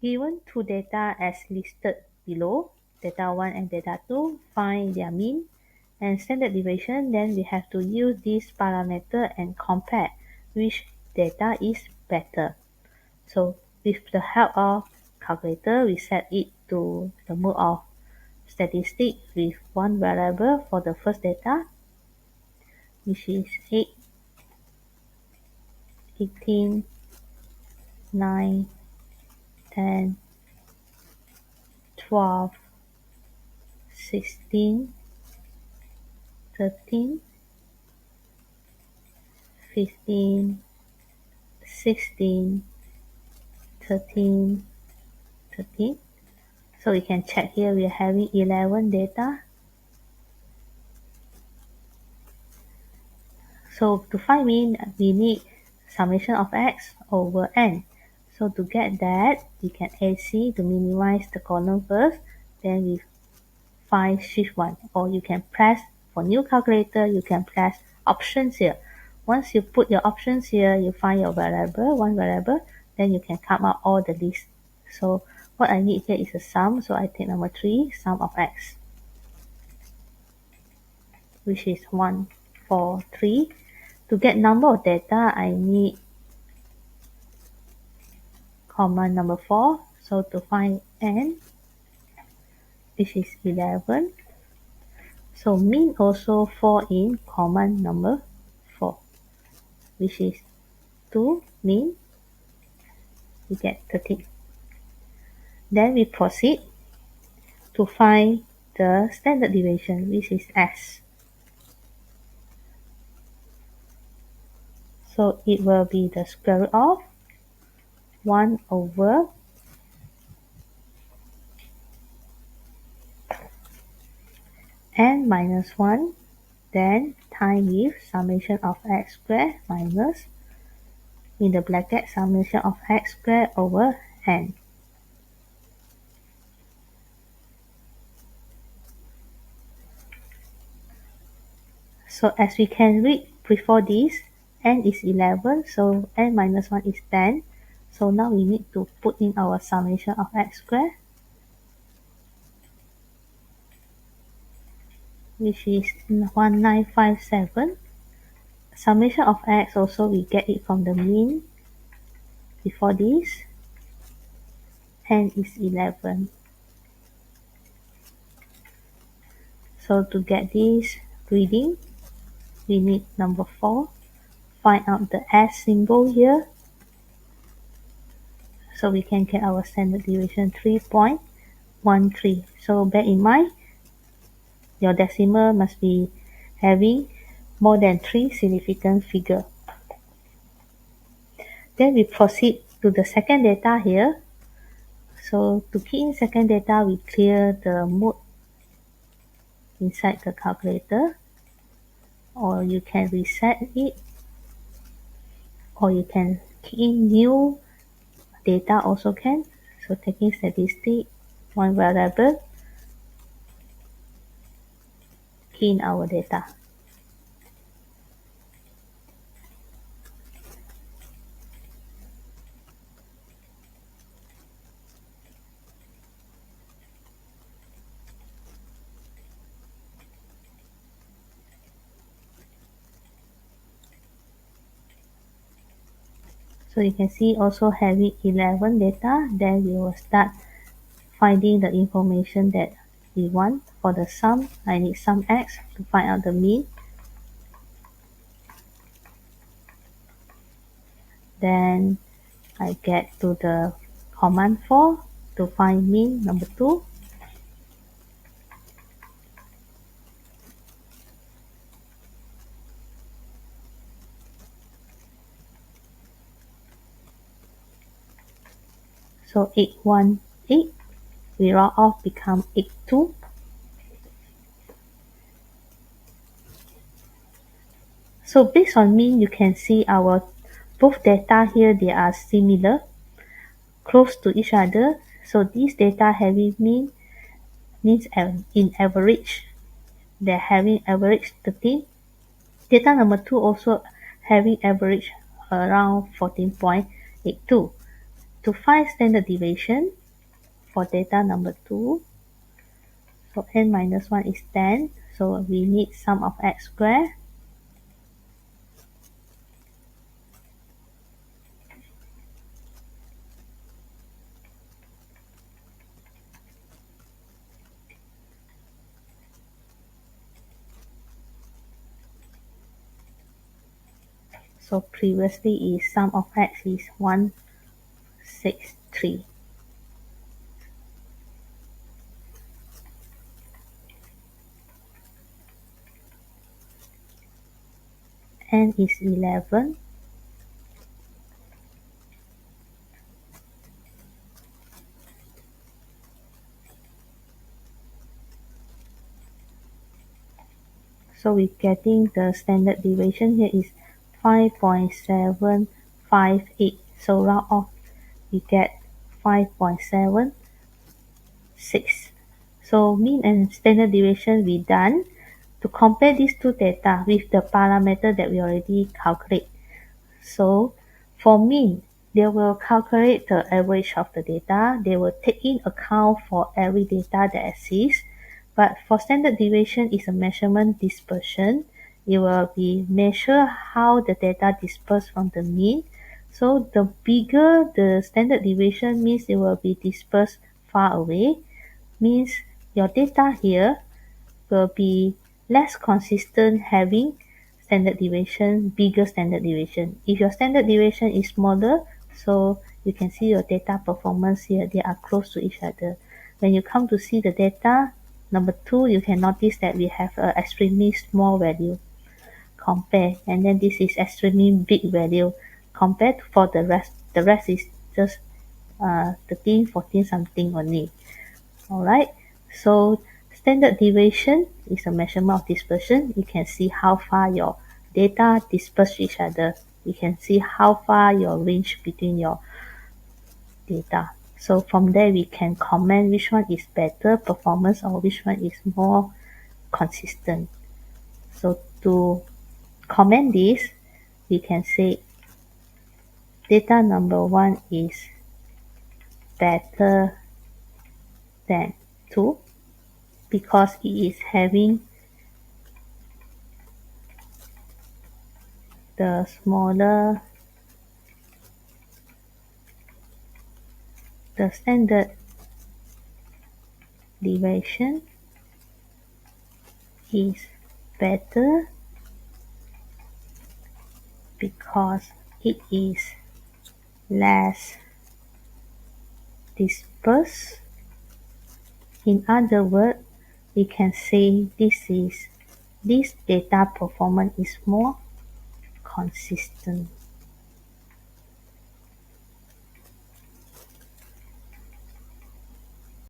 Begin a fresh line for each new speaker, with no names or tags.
Given two data as listed below, data 1 and data 2, find their mean and standard deviation. Then we have to use this parameter and compare which data is better. So with the help of calculator, we set it to the mode of statistic with one variable for the first data, which is 8, 18, 9, 10, 12, 16, 13, 15, 16, 13, 13. So we can check here, we are having 11 data. So to find mean, we need summation of x over n. So to get that, we can AC to minimize the column first, then we find shift 1. Or you can press, for new calculator, you can press options here. Once you put your options here, you find your variable, one variable, then you can come out all the list. So what I need here is a sum, so I take number 3, sum of x, which is 1, 4, 3. To get number of data, I need command number 4. So to find n, this is 11. So mean also fall in command number 4, which is 2, mean, we get 13. Then we proceed to find the standard deviation, which is s. So it will be the square root of 1 over n minus 1, then time with summation of x squared minus, in the bracket, summation of x squared over n. So as we can read before this, n is 11, so n minus 1 is 10. So now we need to put in our summation of x squared, which is 1957. Summation of x also we get it from the mean before this, n is 11. So to get this reading, we need number 4. Find out the s symbol here. So we can get our standard deviation 3.13. So bear in mind, your decimal must be having more than 3 significant figure. Then we proceed to the second data here. So to key in second data, we clear the mode inside the calculator, or you can reset it, or you can key in new data also can. So taking statistic, one variable, key in our data. So you can see also having 11 data, then we will start finding the information that we want. For the sum, I need sum x to find out the mean. Then I get to the command 4 to find mean number 2. So 818, we round off become 82. So based on mean, you can see our both data here, they are similar, close to each other. So this data having mean means in average, they're having average 13. Data number 2 also having average around 14.82. to find standard deviation for data number 2, so n minus 1 is 10, so we need sum of x squared. So previously is sum of x is 163. N is 11. So we're getting the standard deviation here is 5.758. So round off, we get 5.76. So mean and standard deviation we done. To compare these two data with the parameter that we already calculate. So for mean, they will calculate the average of the data. They will take in account for every data that exists. But for standard deviation is a measurement dispersion. It will be measure how the data dispersed from the mean. So the bigger the standard deviation means it will be dispersed far away. Means your data here will be less consistent having standard deviation, bigger standard deviation. If your standard deviation is smaller, so you can see your data performance here, they are close to each other. When you come to see the data, number 2, you can notice that we have an extremely small value compare, and then this is extremely big value compared for the rest. The rest is just 13, 14 something only. Alright, so standard deviation is a measurement of dispersion. You can see how far your data disperse each other. You can see how far your range between your data. So from there we can comment which one is better performance or which one is more consistent. So to comment this, we can say data number 1 is better than 2 because it is having the smaller the standard deviation is better because it is less dispersed. In other words, we can say this data performance is more consistent.